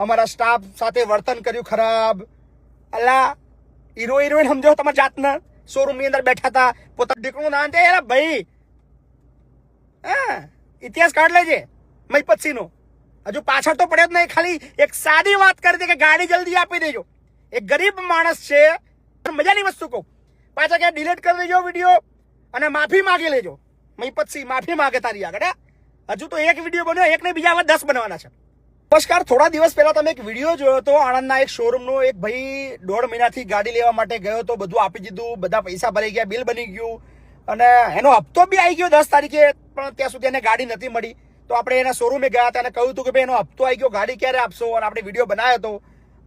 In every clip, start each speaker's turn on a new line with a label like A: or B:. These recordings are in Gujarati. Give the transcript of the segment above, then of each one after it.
A: અમારા સ્ટાફ સાથે વર્તન કર્યું ખરાબ. અલા હીરો હિરોઈન સમજો તમારા જાતને શોરૂમ ની અંદર બેઠા હતા, પોતાનું દીકરું ના તે ભાઈ હા ઇતિહાસ કાઢ લેજે મહીપતસિંહ નો. હજુ પાછળ તો પડે જ નહીં, ખાલી એક સાદી વાત કરી દે કે ગાડી જલ્દી આપી દેજો. એક ગરીબ માણસ છે, મજાની વસ્તુ કહું, પાછા કે ડિલીટ કરી દેજો વિડીયો અને માફી માંગી લેજો. મહીપતસિંહ માફી માંગે તારી આગળ. હજુ તો એક વિડીયો બન્યો, એક ને બીજા 10 બનવાના છે. નમસ્કાર, થોડા દિવસ પહેલા તમે એક વિડીયો જોયો હતો આણંદના એક શોરૂમનો. એક ભાઈ 1.5 મહિનાથી ગાડી લેવા માટે ગયો તો, બધું આપી દીધું, બધા પૈસા ભરાઈ ગયા, બિલ બની ગયું અને એનો હપ્તો બી આવી ગયો 10 તારીખે, પણ ત્યાં સુધી એને ગાડી નથી મળી. તો આપણે એના શોરૂમે ગયા હતા અને કહ્યું હતું કે ભાઈ એનો હપ્તો આવી ગયો, ગાડી ક્યારે આપશો? અને આપણે વિડીયો બનાવ્યો હતો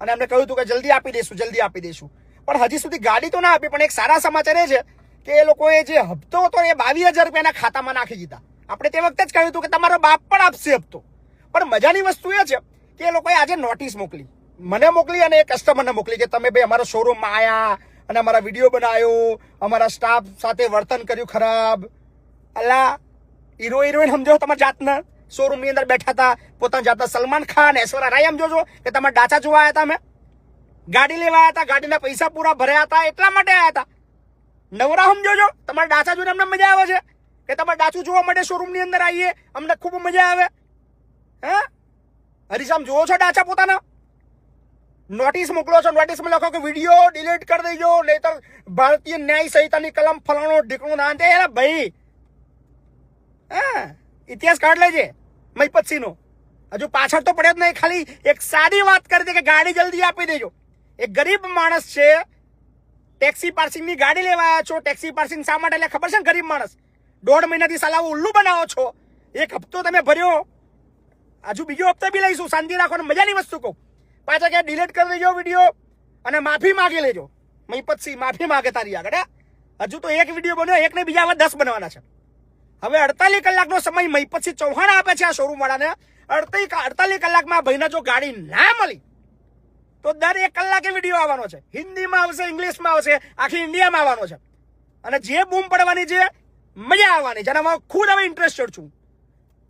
A: અને એમને કહ્યું હતું કે જલ્દી આપી દઈશું, જલ્દી આપી દઈશું. પણ હજી સુધી ગાડી તો ના આપી. પણ એક સારા સમાચાર એ છે કે એ લોકોએ જે હપ્તો હતો એ 22,000 રૂપિયાના ખાતામાં નાખી દીધા. આપણે તે વખતે જ કહ્યું હતું કે તમારો બાપ પણ આપશે હપ્તો. પણ મજાની વસ્તુ એ છે કે એ લોકોએ આજે નોટિસ મોકલી, મને મોકલી અને એ કસ્ટમરને મોકલી કે તમે ભાઈ અમારા શોરૂમમાં આવ્યા અને અમારા વિડીયો બનાવ્યો, અમારા સ્ટાફ સાથે વર્તન કર્યું ખરાબ. અલા હીરો હિરોઈન સમજો તમારા જાતને શોરૂમ ની અંદર બેઠા હતા, પોતાના જાતના સલમાન ખાન, ઐશ્વર્યા રાય સમજો છો કે તમારા ડાચા જોવા આવ્યા હતા, અમે ગાડી લેવા આવ્યા હતા, ગાડીના પૈસા પૂરા ભર્યા હતા, એટલા માટે આવ્યા હતા. નવરા સમજો છો, તમારા ડાચા જોઈને અમને મજા આવે છે કે તમારે ડાચું જોવા માટે શોરૂમ ની અંદર આવીએ, અમને ખૂબ મજા આવે. હા હરીસામ જોવો છો ડાચા પોતાના? નોટિસ મોકલો છો, નોટિસમાં લખો કે વિડીયો ડિલીટ કરી દેજો, નહીતર ભારતીય ન્યાય સંહિતાની કલમ ફલાણો ઢીકણું ના તે ભાઈ હા ઇતિહાસ કાઢ લેજે મહીપતસિંહ નો. હજુ પાછળ તો પડે જ નહીં, ખાલી એક સાદી વાત કરી દે કે ગાડી જલ્દી આપી દેજો. એક ગરીબ માણસ છે, ટેક્સી પાર્સિંગ ની ગાડી લેવા આવ્યા છો. ટેક્સી પાર્સિંગ શા માટે એટલે ખબર છે ને? ગરીબ માણસ 1.5 મહિનાથી સાલા ઉલ્લુ બનાવો છો. એક હપ્તો તમે ભર્યો, હજુ બીજો હપ્તો બી લઈશું, શાંતિ રાખો. મજાની વસ્તુ કહું, પાછા કે ડિલીટ કરી દેજો વિડીયો અને માફી માંગી લેજો. મહીપતસિંહ માફી માંગે તારી આગળ. હજુ તો એક વિડીયો બન્યો, એક ને બીજા 10 બનવાના છે. હવે 48 કલાકનો સમય મહીપતસિંહ ચૌહાણ આપે છે આ શોરૂમ વાળાને. 48 કલાકમાં ભાઈને જો ગાડી ના મળી તો દર 1 કલાકે વિડીયો આવવાનો છે. હિન્દીમાં આવશે, ઇંગ્લિશમાં આવશે, આખી ઇન્ડિયામાં આવવાનો છે. અને જે બૂમ પડવાની છે, મજા આવવાની છે. અને હું ખુદ હવે ઇન્ટરેસ્ટેડ છું.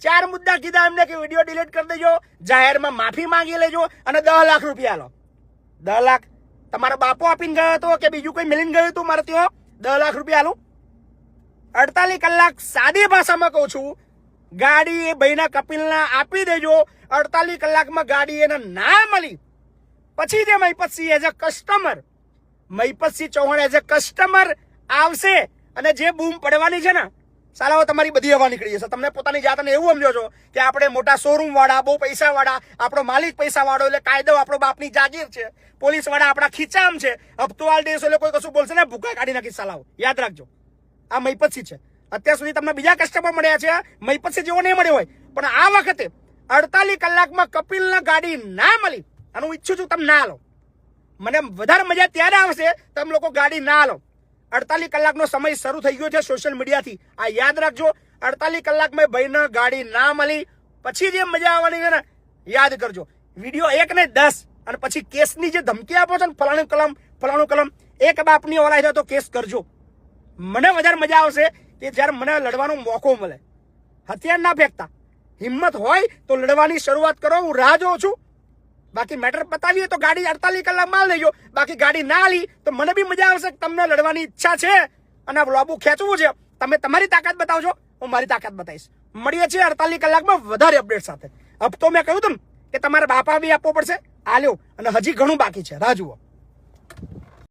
A: 4 મુદ્દા કીધા એમને કે વિડીયો ડિલીટ કરી દેજો, જાહેરમાં માફી માંગી લેજો અને 10 લાખ રૂપિયા લો. 10 લાખ તમારો બાપો આપીને ગયો હતો કે બીજું કોઈ મિલીને ગયું હતું મારે ત્યાં? 10 લાખ રૂપિયા લો. 48 કલાક સાદી ભાષામાં કહું છું, ગાડી એ ભાઈના કપિલના આપી દેજો. 48 કલાકમાં ગાડી એને ના મળી પછી જે Mahipatsinh as a customer, Mahipatsinh Chauhan as a customer આવશે અને જે બૂમ પડવાની છે ને, સાલાઓ તમારી બધી હવા નીકળી જશે. તમને પોતાની જાતને એવું સમજો છો કે આપણે મોટા શોરૂમ વાળા, બહુ પૈસા વાળા, આપણો માલિક પૈસા વાળો, એટલે કાયદો આપણો બાપની જાગીર છે, પોલીસ વાળા આપણા ખીચામ છે, હપ્તો આલ દેશો એટલે કોઈ કશું બોલશે ને ભૂકા કાઢી નાખી. સાલાઓ યાદ રાખજો, આ મહીપતસિંહ છે. અત્યાર સુધી તમને બીજા કસ્ટમર મળ્યા છે, મહીપતસિંહ જેવો નહીં મળ્યો હોય, પણ આ વખતે 48 કલાકમાં કપિલના ગાડી ના મળી. અને હું ઈચ્છું છું તમે ના લો. મને વધારે મજા ત્યારે આવશે તમે લોકો ગાડી ના લો. 48 કલાકનો સમય શરૂ થઈ ગયો છે સોશિયલ મીડિયાથી, આ યાદ રાખજો. 48 કલાકમાં ભાઈને ગાડી ના મળી પછી જે મજા આવવાની છે ને, યાદ કરજો. વિડીયો 1 ને 10 અને પછી કેસની જે ધમકી આપો છો ને, ફલાણું કલમ, એક બાપની ઓલાય છે તો કેસ કરજો. મને વધારે મજા આવશે કે જ્યારે મને લડવાનો મોકો મળે. હથિયાર ના ફેંકતા, હિંમત હોય તો લડવાની શરૂઆત કરો. હું રાહ જોઉં છું. બાકી મેટર પતાવીએ તો ગાડી 48 કલાક માલ લેજો. બાકી ગાડી ના લી તો મને બી મજા આવશે કે તમને લડવાની ઈચ્છા છે અને આ લોબુ ખેંચવું છે. તમે તમારી તાકાત બતાવજો, હું મારી તાકાત બતાવીશ. મળીએ છીએ 48 કલાકમાં વધારે અપડેટ સાથે. હપ્તો મેં કહ્યું હતું કે તમારે બાપા બી આપવો પડશે, આ લ્યો. અને હજી ઘણું બાકી છે, રાહ જુઓ.